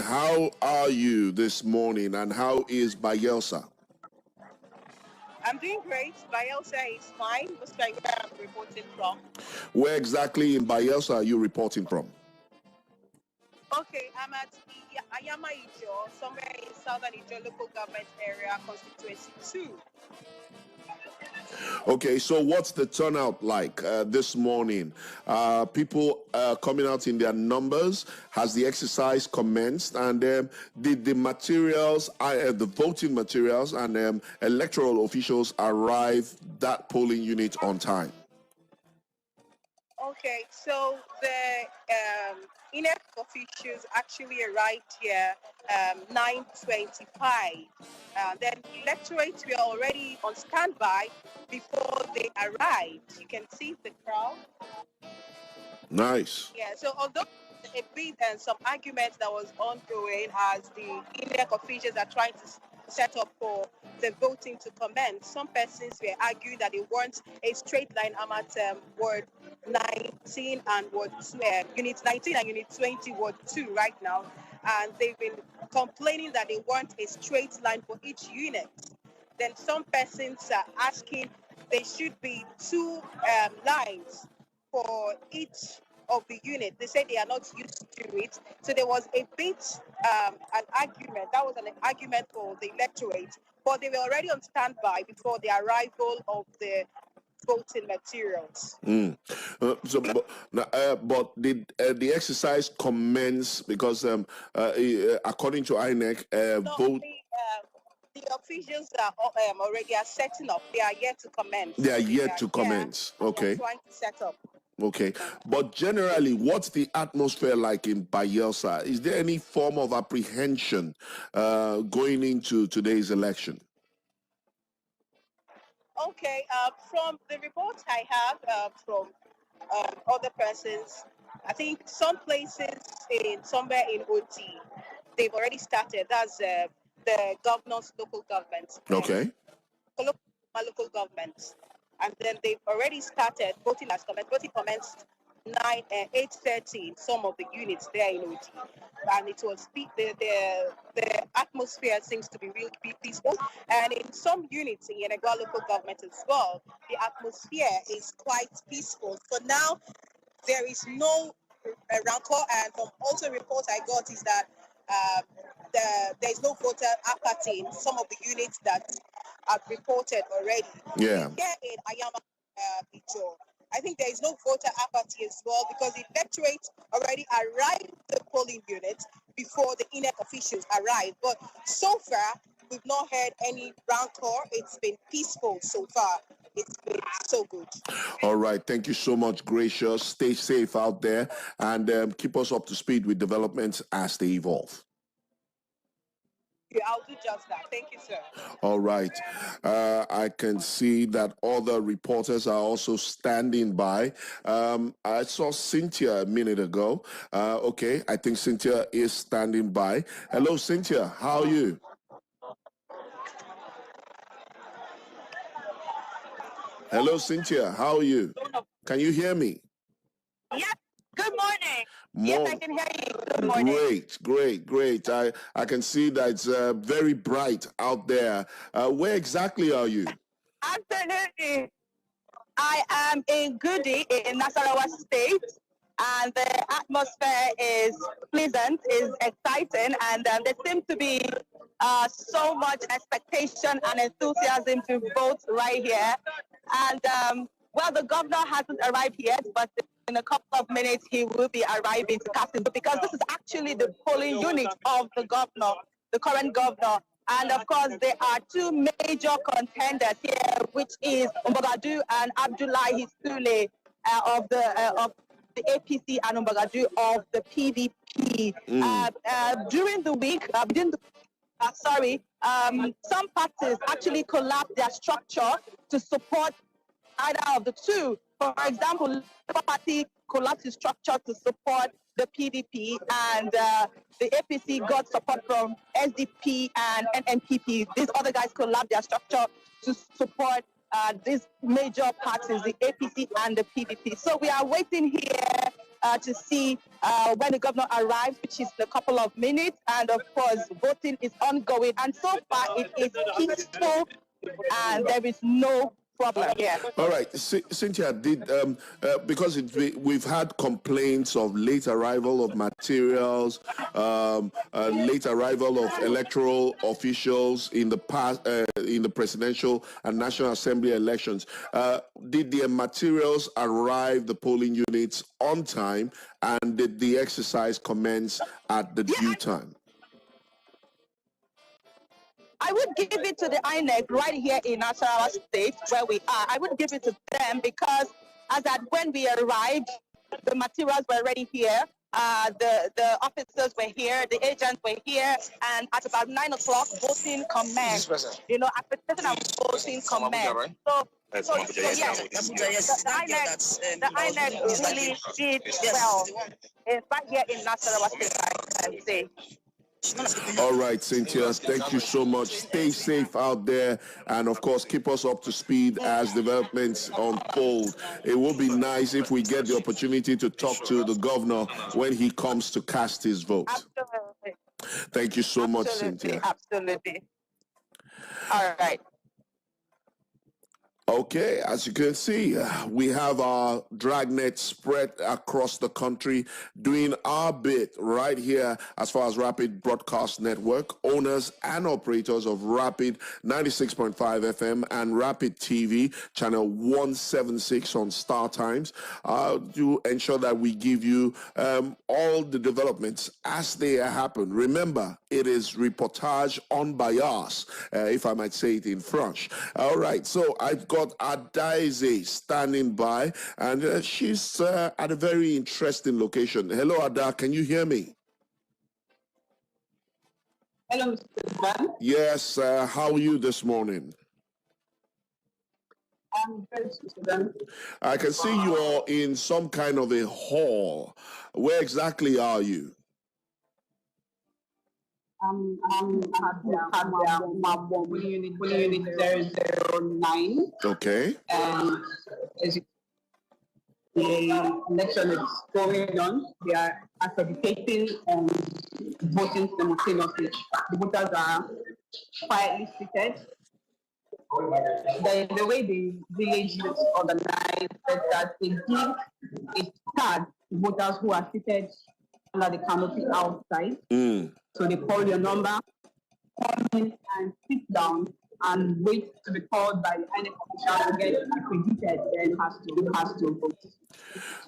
how are you this morning, and how is Bayelsa? I'm doing great. Bayelsa is fine. Looks like where I'm reporting from. Where exactly in Bayelsa are you reporting from? Okay, I'm at Ayama Ijo, somewhere in southern Ijo local government area, constituency 2. Okay, so what's the turnout like this morning? People coming out in their numbers. Has the exercise commenced? And did the materials, the voting materials and electoral officials arrive that polling unit on time? Okay, so the INEC officials actually arrived here 9:25. Then electorates were already on standby before they arrived. You can see the crowd. Nice. Yeah, so although a bit and some arguments that was ongoing as the INEC officials are trying to set up for the voting to commence, some persons were arguing that they want a straight line. I'm at Ward 19 and Ward 2, Unit 19 and Unit 20, Ward 2 right now. And they've been complaining that they want a straight line for each unit. Then some persons are asking there should be two lines for each of the unit. They say they are not used to it. So there was a bit, an argument. That was an argument for the electorate, but they were already on standby before the arrival of the voting materials. But did the exercise commence? Because according to INEC, vote. The officials are already setting up. They are yet to commence. They are yet to commence. Okay. Trying to set up. Okay, but generally, what's the atmosphere like in Bayelsa? Is there any form of apprehension going into today's election? Okay, from the reports I have from other persons, I think some places somewhere in OT, they've already started. That's the governor's local government. Okay. Local governments. And then they've already started, voting has commenced. Voting commenced 8:30 in some of the units there in OT. And it was the atmosphere seems to be really peaceful. And in some units in Yenagoa local government as well, the atmosphere is quite peaceful. For now, there is no rancor, and from also reports I got is that there is no voter apathy in some of the units that have reported already. Yeah. Here in Ayama Ijo, I think there is no voter apathy as well, because the electorate already arrived at the polling unit before the INEC officials arrived. But so far, we've not heard any rancor. It's been peaceful so far. It's been so good. All right. Thank you so much, Gracious. Stay safe out there and keep us up to speed with developments as they evolve. Yeah, I'll do just that. Thank you, sir. All right. I can see that other reporters are also standing by. I saw Cynthia a minute ago. Okay, I think Cynthia is standing by. Hello, Cynthia. How are you? Hello, Cynthia. How are you? Can you hear me? Yes. Good morning. Yes, I can hear you. Good morning. Great. I can see that it's very bright out there. Where exactly are you? Absolutely. I am in Gudi in Nasarawa State, and the atmosphere is pleasant, is exciting, and there seems to be so much expectation and enthusiasm to vote right here. And well, the governor hasn't arrived yet, but in a couple of minutes he will be arriving to cast his vote, because this is actually the polling unit of the governor, the current governor. And of course, there are two major contenders here, which is Mbagadu and Abdullahi Sule of the APC, and Mbagadu of the PDP. During the week, some parties actually collapsed their structure to support either of the two. For example, Labour Party collapsed its structure to support the PDP, and the APC got support from SDP and NNPP. These other guys collapsed their structure to support these major parties, the APC and the PDP. So we are waiting here to see when the governor arrives, which is in a couple of minutes. And of course, voting is ongoing. And so far, it is peaceful and there is no problem here. All right, Cynthia, because we've had complaints of late arrival of materials, late arrival of electoral officials in the past, in the presidential and National Assembly elections. Did the materials arrive, the polling units, on time, and did the exercise commence at the due time? I would give it to the INEC right here in Nasarawa State, where we are. I would give it to them because as at when we arrived, the materials were already here. The officers were here, the agents were here, and at about 9 o'clock, voting commenced. You know, application and voting commenced. So yes, the INEC really did well. It's right here in Nasarawa State, I can say. All right, Cynthia, thank you so much. Stay safe out there, and of course, keep us up to speed as developments unfold. It will be nice if we get the opportunity to talk to the governor when he comes to cast his vote. Absolutely. Thank you so much, Cynthia. Absolutely. All right. Okay, as you can see, we have our dragnet spread across the country, doing our bit right here as far as Rapid Broadcast Network, owners and operators of Rapid 96.5 FM and Rapid TV, channel 176 on Star Times, to ensure that we give you all the developments as they happen. Remember, it is reportage unbiased, if I might say it in French. All right, so I've got Adaize standing by, and she's at a very interesting location. Hello, Ada, can you hear me? Hello, Mr. Van. Yes, how are you this morning? I'm good, Mr. Van. I can see you're in some kind of a hall. Where exactly are you? I'm at unit 009. Okay. And as the election is going on, they are accrediting and voting simultaneously. The voters are quietly seated. The way the village is organized is that they give a card to voters who are seated under the canopy outside. So they call your number, come in and sit down and wait to be called by the INEC official to get accredited, then has to vote.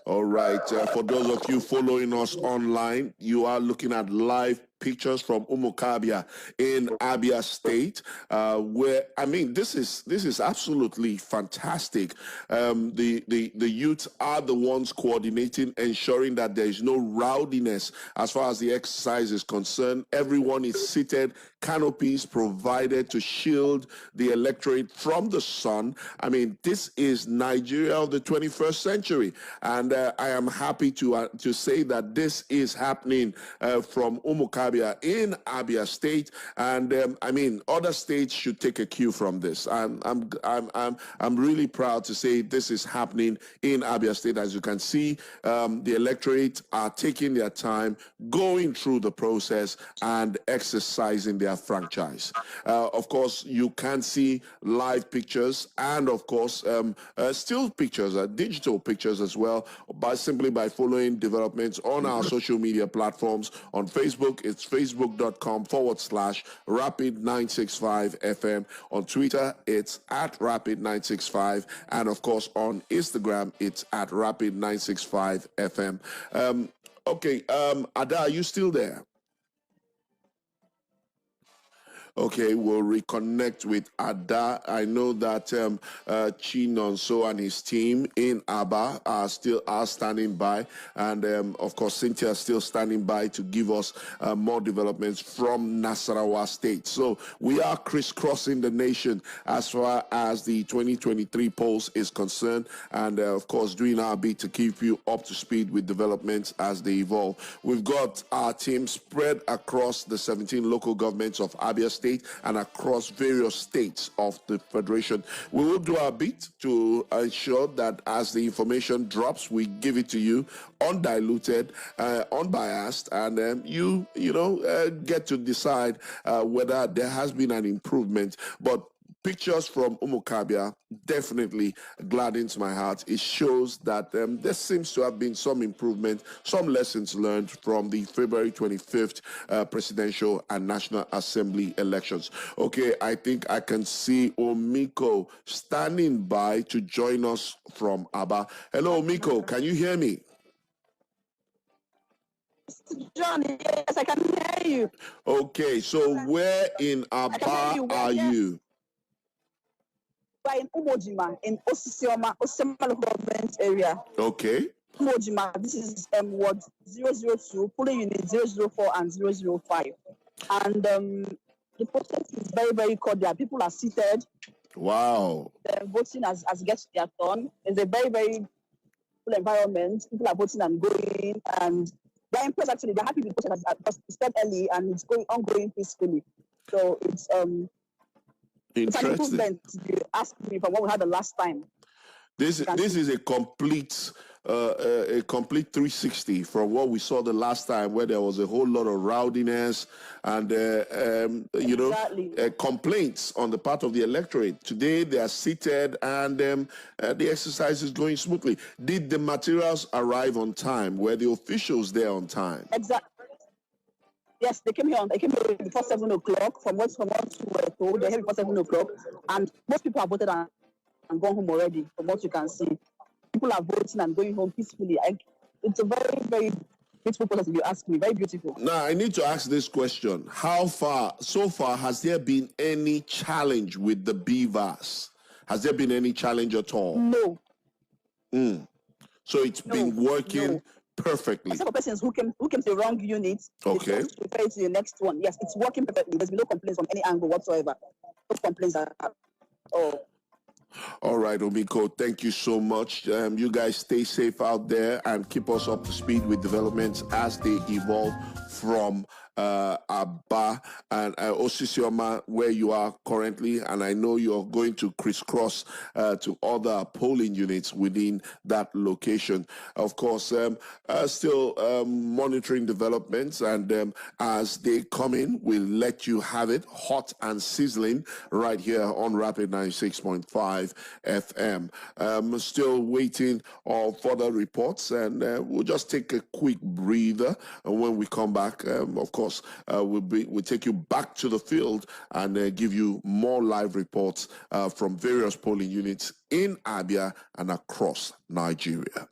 All right. For those of you following us online, you are looking at live pictures from Umukabia in Abia State, where I mean this is absolutely fantastic. The youths are the ones coordinating, ensuring that there is no rowdiness as far as the exercise is concerned. Everyone is seated, canopies provided to shield the electorate from the sun. I mean, this is Nigeria of the 21st century, and I am happy to say that this is happening from Umukabia in Abia State, and I mean, other states should take a cue from this. I'm really proud to say this is happening in Abia State. As you can see, the electorate are taking their time, going through the process, and exercising their franchise. Of course, you can see live pictures and, of course, still pictures, digital pictures as well, simply by following developments on our social media platforms. On Facebook, it's facebook.com/Rapid965FM. On Twitter, it's at Rapid965. And of course, on Instagram, it's at Rapid965FM. Okay, Ada, are you still there? Okay, we'll reconnect with Ada. I know that Chinonso and his team in Aba are standing by, and of course Cynthia is still standing by to give us more developments from Nasarawa State. So we are crisscrossing the nation as far as the 2023 polls is concerned, and of course doing our bit to keep you up to speed with developments as they evolve. We've got our team spread across the 17 local governments of Abia State. State and across various states of the Federation. We will do our bit to ensure that as the information drops, we give it to you undiluted, unbiased, and you get to decide whether there has been an improvement. But pictures from Umukabia definitely gladdens my heart. It shows that there seems to have been some improvement, some lessons learned from the February 25th presidential and National Assembly elections. Okay, I think I can see Omiko standing by to join us from Aba. Hello, Omiko, can you hear me? John, yes, I can hear you. Okay, so where in Aba are you? In Umojima, in Osisioma government area. Okay. Umojima, this is Ward 002, polling unit 004 and 005. And the process is very, very cordial. People are seated. Wow. The voting has gets their turn. It's a very, very full environment. People are voting and going. And they're impressed, actually. They're happy with the process because it started early and it's ongoing peacefully. So it's an improvement, you asked me, from what we had the last time. This is a complete 360 from what we saw the last time, where there was a whole lot of rowdiness and complaints on the part of the electorate. Today they are seated and the exercise is going smoothly. Did the materials arrive on time? Were the officials there on time? Exactly. Yes, they came here before 7 o'clock. From what we were told, they're here before 7 o'clock, and most people have voted and gone home already. From what you can see, people are voting and going home peacefully. It's a very, very beautiful process, if you ask me. Very beautiful. Now, I need to ask this question: so far, has there been any challenge with the BVAS? Has there been any challenge at all? No. So it's been working perfectly. Except for persons who came to the wrong unit. Okay. Refer to the next one. Yes, it's working perfectly. There's been no complaints from any angle whatsoever. No complaints at all. All right, Omiko, thank you so much. You guys stay safe out there and keep us up to speed with developments as they evolve from Aba and Osisioma, where you are currently, and I know you're going to crisscross to other polling units within that location. Of course, still monitoring developments, and as they come in, we'll let you have it hot and sizzling right here on Rapid 96.5 FM. Still waiting on further reports, and we'll just take a quick breather, and when we come back, of course, we'll take you back to the field and give you more live reports from various polling units in Abia and across Nigeria.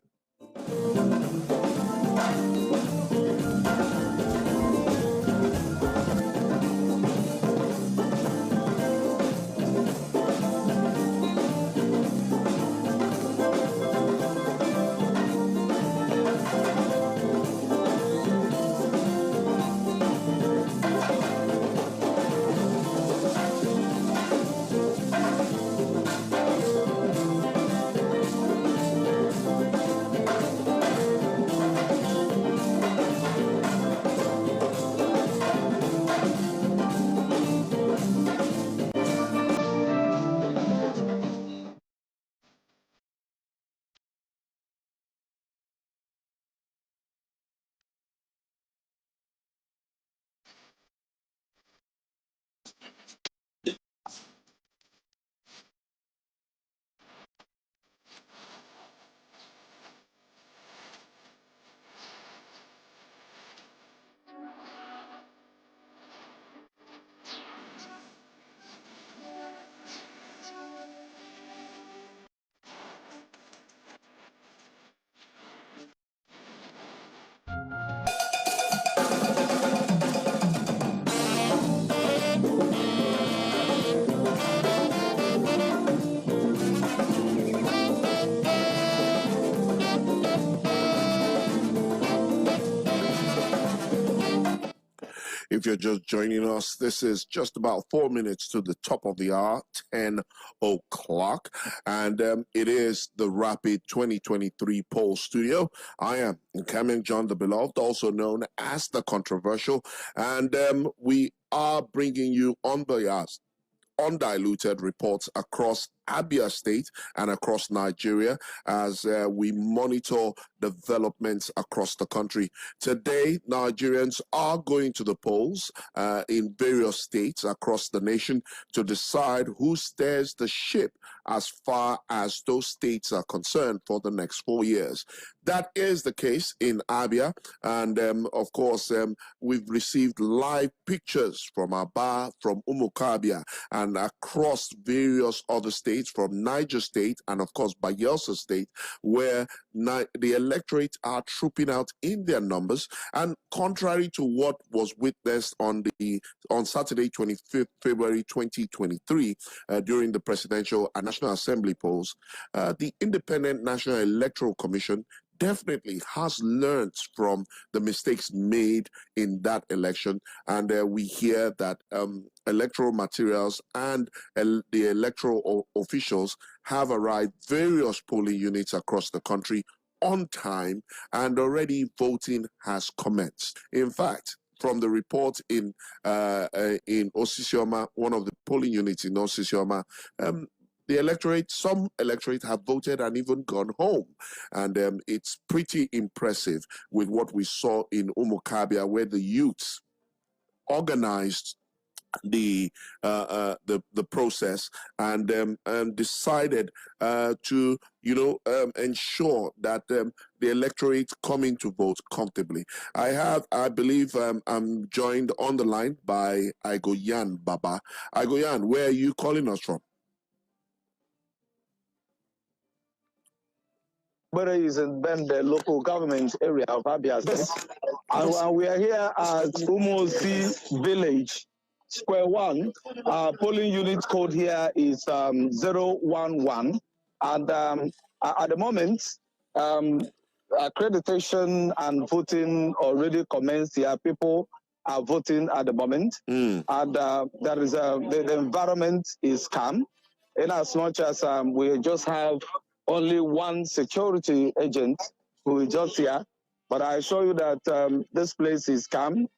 If you're just joining us, this is just about 4 minutes to the top of the hour, 10 o'clock, and it is the Rapid 2023 Poll Studio. I am Nkamen John the Beloved, also known as the Controversial, and we are bringing you undiluted reports across Abia State and across Nigeria as we monitor developments across the country. Today, Nigerians are going to the polls in various states across the nation to decide who steers the ship as far as those states are concerned for the next 4 years. That is the case in Abia, and of course, we've received live pictures from Aba, from Umukabia, and across various other states, from Niger State and of course Bayelsa State, where the electorate are trooping out in their numbers. And contrary to what was witnessed on Saturday, 25th February 2023, during the presidential and National Assembly polls, the Independent National Electoral Commission definitely has learned from the mistakes made in that election. And we hear that electoral materials and the electoral officials have arrived various polling units across the country on time, and already voting has commenced. In fact, from the report in Osisioma, one of the polling units in Osisioma, some electorate have voted and even gone home. And it's pretty impressive with what we saw in Umukabia, where the youths organized the process and decided to ensure that the electorate coming to vote comfortably. I believe I'm joined on the line by Igoyan Baba. Igoyan, where are you calling us from? But is in the local government area of Abia State. And we are here at Umuosi Village, Square 1. Polling unit code here is 011. And at the moment, accreditation and voting already commenced here. People are voting at the moment. And there is the environment is calm, in as much as we just have only one security agent who is just here. But I assure you that this place is calm.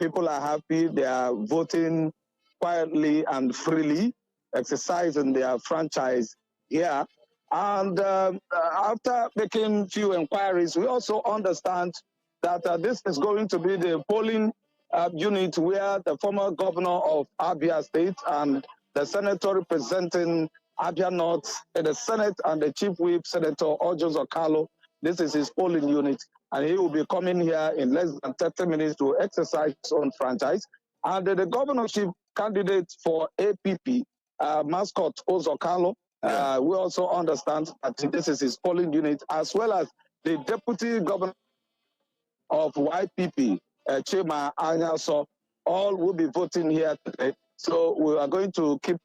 People are happy. They are voting quietly and freely, exercising their franchise here. And after making few inquiries, we also understand that this is going to be the polling unit where the former governor of Abia State and the senator representing Abia North in the Senate and the Chief Whip, Senator Ojo Zokalo, this is his polling unit, and he will be coming here in less than 30 minutes to exercise his own franchise. And the governorship candidate for APP, Mascot Ozokalo, we also understand that this is his polling unit, as well as the deputy governor of YPP, Chema Anyaso, all will be voting here today. So we are going to keep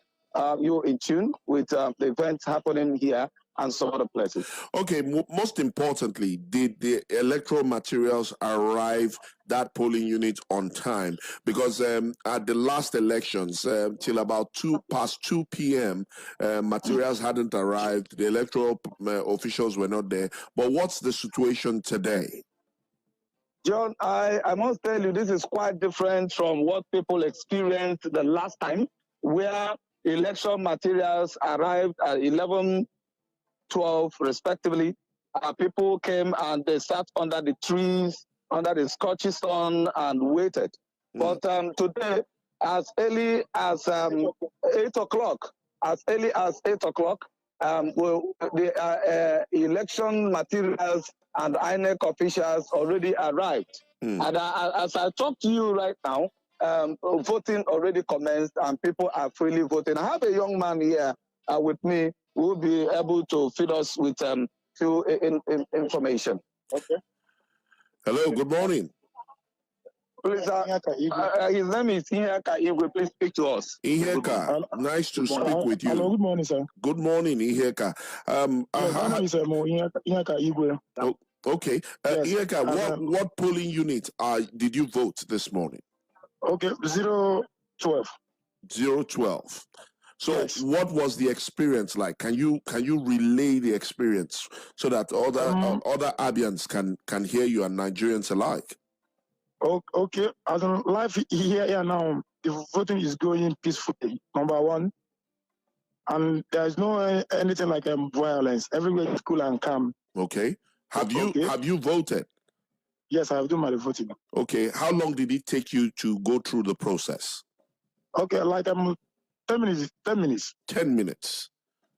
you in tune with the events happening here and some other places. Okay, most importantly, did the electoral materials arrive that polling unit on time? Because at the last elections, till about 2 p.m., materials hadn't arrived. The electoral officials were not there. But what's the situation today? John, I must tell you, this is quite different from what people experienced the last time, where election materials arrived at 11, 12, respectively. People came and they sat under the trees, under the scorching sun, and waited. But today, as early as 8 o'clock, the election materials and INEC officials already arrived. And as I talk to you right now, voting already commenced and people are freely voting. I have a young man here with me who will be able to feed us with few information. Okay. Hello, good morning. Please, his name is Iheka Igwe. Please speak to us. Iheka, nice to speak with you. Hello, good morning, sir. Good morning, Iheka. My name is Iheka Igwe. Okay. Iheka, what polling unit did you vote this morning? Okay, 012. 012. So Yes. what was the experience like? Can you relay the experience so that other Abians can hear you and Nigerians alike? Okay, as in life here now, the voting is going peacefully, number one. And there's no anything like violence. Everywhere is cool and calm. Okay. Have you voted? Yes, I have done my voting. Okay. How long did it take you to go through the process? Okay, like 10 minutes. 10 minutes. 10 minutes.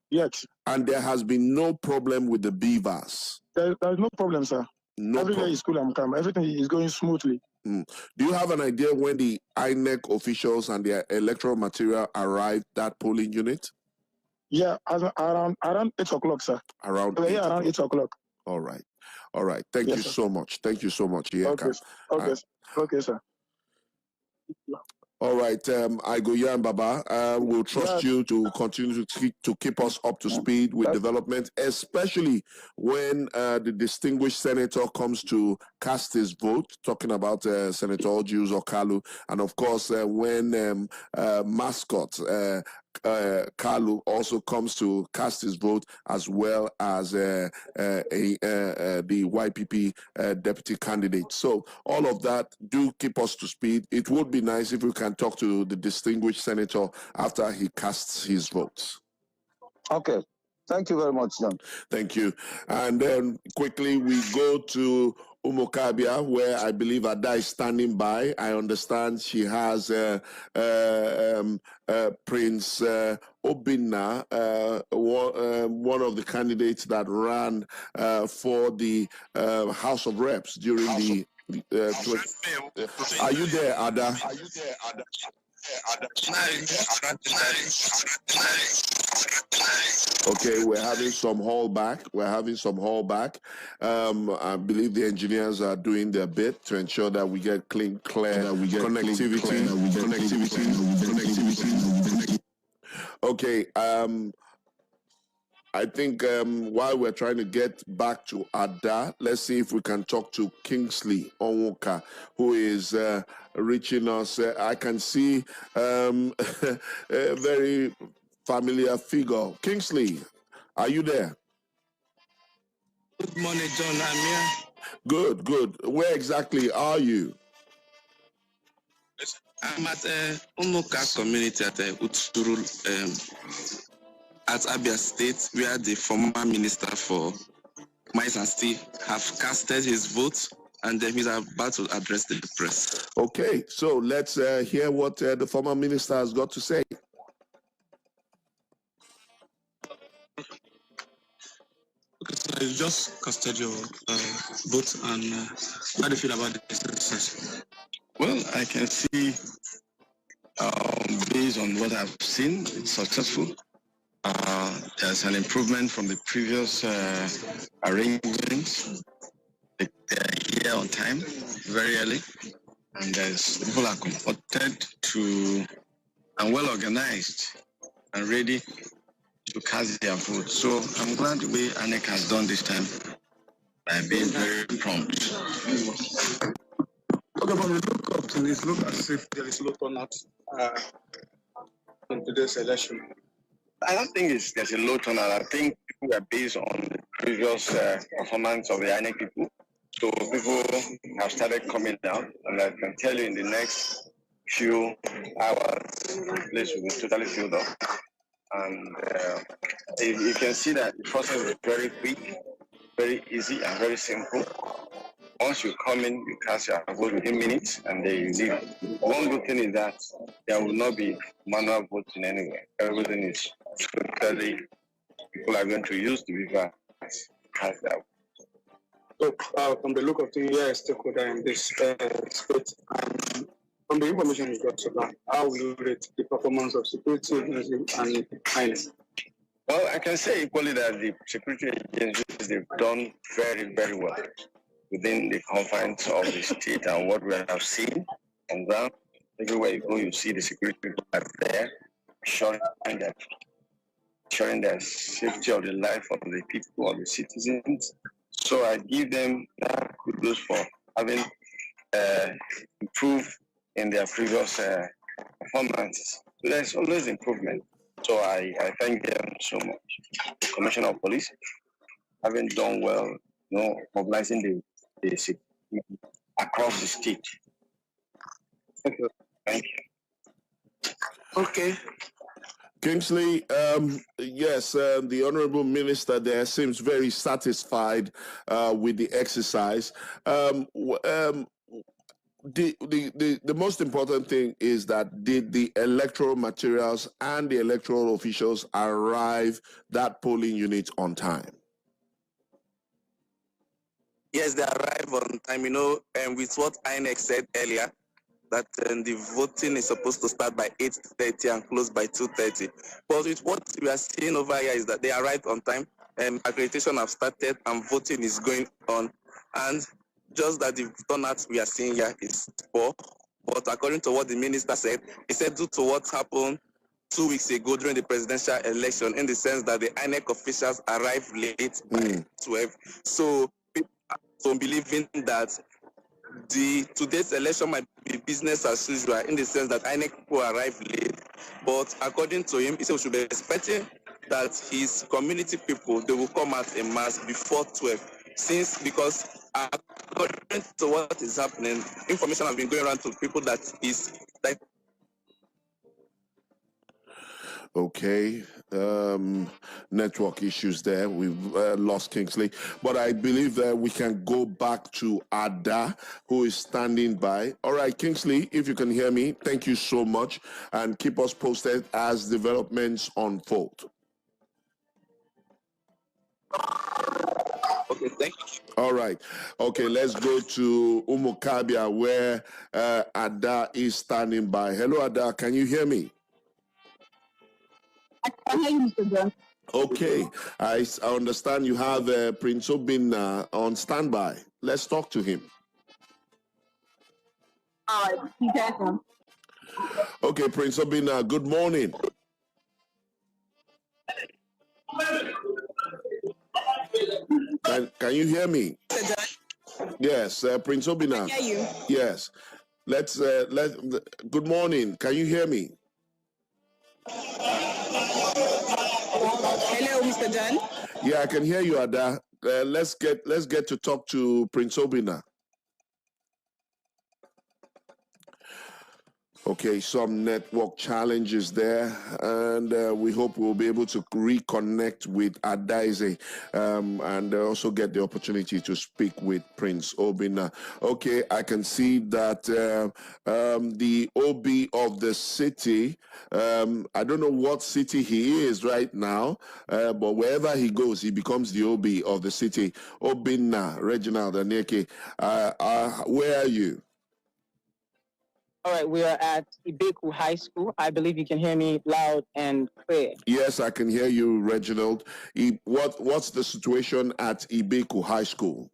Yes. And there has been no problem with the BVAS? There's no problem, sir. No Everywhere problem. is cool and calm. Everything is going smoothly. Do you have an idea when the INEC officials and their electoral material arrived at polling unit? Yeah, around 8 o'clock, sir. Around 8 o'clock. All right. Thank you so much. Thank you so much, Iyeka. Okay, sir. All right, Igoyan Baba, we'll trust you to continue to keep us up to speed with development, especially when the distinguished senator comes to cast his vote, talking about Senator Ojiuzu Okalu, and of course, when mascot Kalu also comes to cast his vote, as well as the YPP deputy candidate. So all of that do keep us to speed. It would be nice if we can talk to the distinguished senator after he casts his votes. Okay. Thank you very much, John. Thank you. And then quickly we go to Umokabia, where I believe Ada is standing by. I understand she has Prince Obinna, one of the candidates that ran for the House of Reps during the... Are you there, Ada? Okay, we're having some hallback. I believe the engineers are doing their bit to ensure that we get clear connectivity. Okay, I think while we're trying to get back to Ada, let's see if we can talk to Kingsley Onwuka, who is reaching us. I can see a very familiar figure. Kingsley, are you there? Good morning, John. I'm here. Good. Where exactly are you? I'm at Umuka community at Uturu, at Abia State, where the former minister for Mines and Steel have casted his vote, and then he's about to address the press. Okay, so let's hear what the former minister has got to say. Okay, so you just casted your vote, and how do you feel about the process? Well, I can see, based on what I've seen, it's successful. There's an improvement from the previous arrangements. They are here on time, very early, and people are comforted to and well organized and ready to cast their vote. So I'm glad the way INEC has done this time by being very prompt. Okay, from the look up to this, look as if there is low turnout in today's election. I don't think there's a low turnout. I think people are based on the previous performance of the INEC people. So people have started coming down, and I can tell you in the next few hours, the place will be totally filled up. And you can see that the process is very quick, very easy, and very simple. Once you come in, you cast your vote within minutes, and then you leave. One good thing is that there will not be manual voting anywhere. Everything is totally, people are going to use the VIVA as cast their vote. So, from the look of things, you are a stakeholder in this space, and from the information you got so far, how will you rate the performance of security agencies and INEC? Well, I can say equally that the security agencies, they've done very, very well within the confines of the state, and what we have seen on ground. Everywhere you go, you see the security people are there, ensuring the safety of the life of the people, of the citizens. So I give them kudos for having improved in their previous performances. So there's always improvement. So I thank them so much. The Commissioner of Police having done well, mobilizing the city across the state. Thank you. Thank you. Okay. Kingsley, yes, the Honorable Minister there seems very satisfied with the exercise. The most important thing is that did the electoral materials and the electoral officials arrive that polling unit on time? Yes, they arrive on time, and with what INEC said earlier, that the voting is supposed to start by 8:30 and close by 2:30. But with what we are seeing over here is that they arrived on time, and accreditation have started and voting is going on. And just that the turnout we are seeing here is poor. But according to what the minister said, he said due to what happened 2 weeks ago during the presidential election, in the sense that the INEC officials arrived late by 12. So people are believing that today's election might be business as usual, in the sense that INEC will arrive late. But according to him, he said we should be expecting that his community people, they will come out en masse before 12. Because according to what is happening, information has been going around to people that is like. Okay, network issues there. We've lost Kingsley, but I believe that we can go back to Ada, who is standing by. All right, Kingsley, if you can hear me, thank you so much, and keep us posted as developments unfold. Okay, thank you. All right. Okay, let's go to Umukabia, where Ada is standing by. Hello, Ada, can you hear me? I can hear you, Mr. John. Okay, I understand you have Prince Obinna on standby. Let's talk to him. All right, you guys know. Okay, Prince Obinna, good morning. Can you hear me? Yes, Prince Obinna. I hear you. Yes. Good morning. Can you hear me? Hello, Mr. John. Yeah, I can hear you, Ada. Let's get to talk to Prince Obinna. Okay, some network challenges there, and we hope we'll be able to reconnect with Adaize and also get the opportunity to speak with Prince Obinna. Okay, I can see that the OB of the city, I don't know what city he is right now, but wherever he goes, he becomes the OB of the city. Obinna, Reginald Aneke, where are you? All right, we are at Ibeku High School. I believe you can hear me loud and clear. Yes, I can hear you, Reginald. What's the situation at Ibeku High School?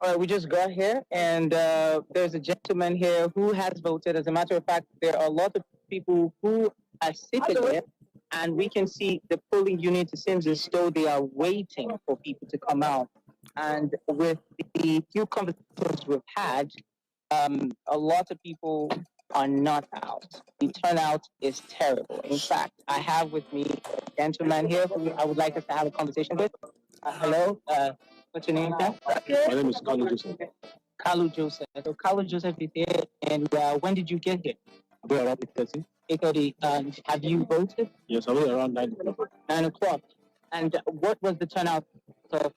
All right, we just got here, and there's a gentleman here who has voted. As a matter of fact, there are a lot of people who are sitting there, and we can see the polling unit. It seems as though they are waiting for people to come out. And with the few conversations we've had, a lot of people are not out. The turnout is terrible. In fact, I have with me a gentleman here who I would like us to have a conversation with. Hello, what's your name, sir? My name is Kalu Joseph. Kalu Joseph. So Kalu Joseph is here, and when did you get here? About around 8:30. 8:30. Have you voted? Yes, I was around 9 o'clock. 9 o'clock. And what was the turnout of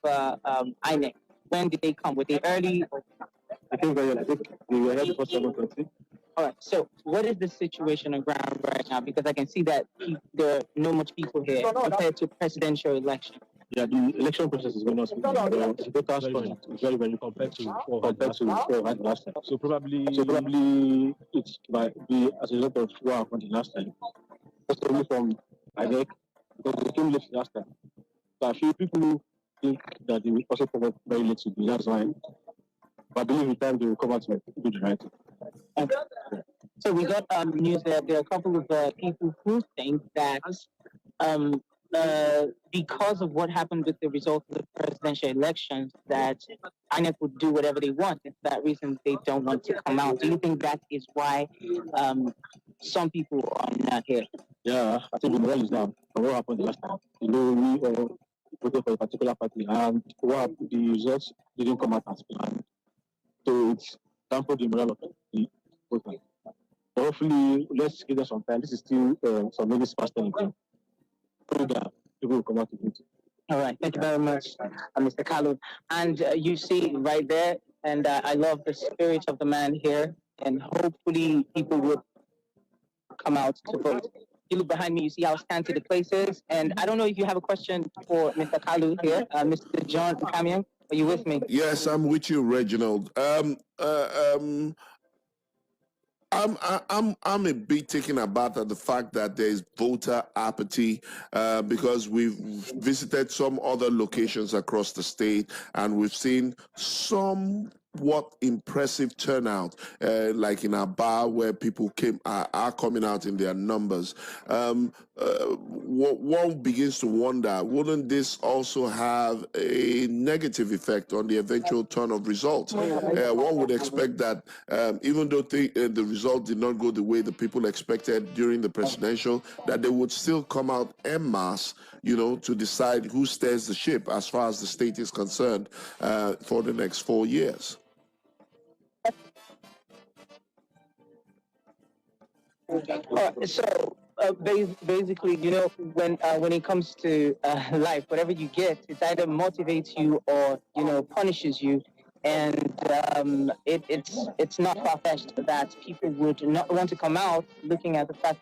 INEC? When did they come? Were they early? I think we were here before 7:30. All right. So, what is the situation on ground right now? Because I can see that there are not much people here compared to presidential election. Yeah, the election process is going on smoothly. The voter score is very, very compared to last time. So probably it might be as a result of what happened last time. Just only from INEC, because they came late last time. So I feel people think that they will also come up very late to be. That's why. But I believe with time they will come out to do the right thing. So we got news that there are a couple of people who think that because of what happened with the result of the presidential elections, that INEC would do whatever they want. It's that reason they don't want to come out. Do you think that is why some people are not here? Yeah, I think the morale is down. What happened last time? We voted for a particular party, and the results didn't come out as planned. So it's dampened the morale of the voters. But hopefully, let's give them some time. This is still some minutes past 10. So that people will come out to vote. All right, thank you very much, Mr. Kalu. And you see right there, and I love the spirit of the man here, and hopefully people will come out to vote. You look behind me, you see how scanty the place is, and I don't know if you have a question for Mr. Kalu here, Mr. John Kamian. Are you with me? Yes, I'm with you, Reginald. I'm a bit taken aback at the fact that there is voter apathy because we've visited some other locations across the state and we've seen somewhat impressive turnout, like in Aba, where people are coming out in their numbers. One begins to wonder, wouldn't this also have a negative effect on the eventual turn of results? One would expect that even though the result did not go the way the people expected during the presidential, that they would still come out en masse, to decide who steers the ship as far as the state is concerned for the next 4 years. So basically, when it comes to life, whatever you get, it either motivates you or punishes you. And it's not far-fetched that people would not want to come out, looking at the fact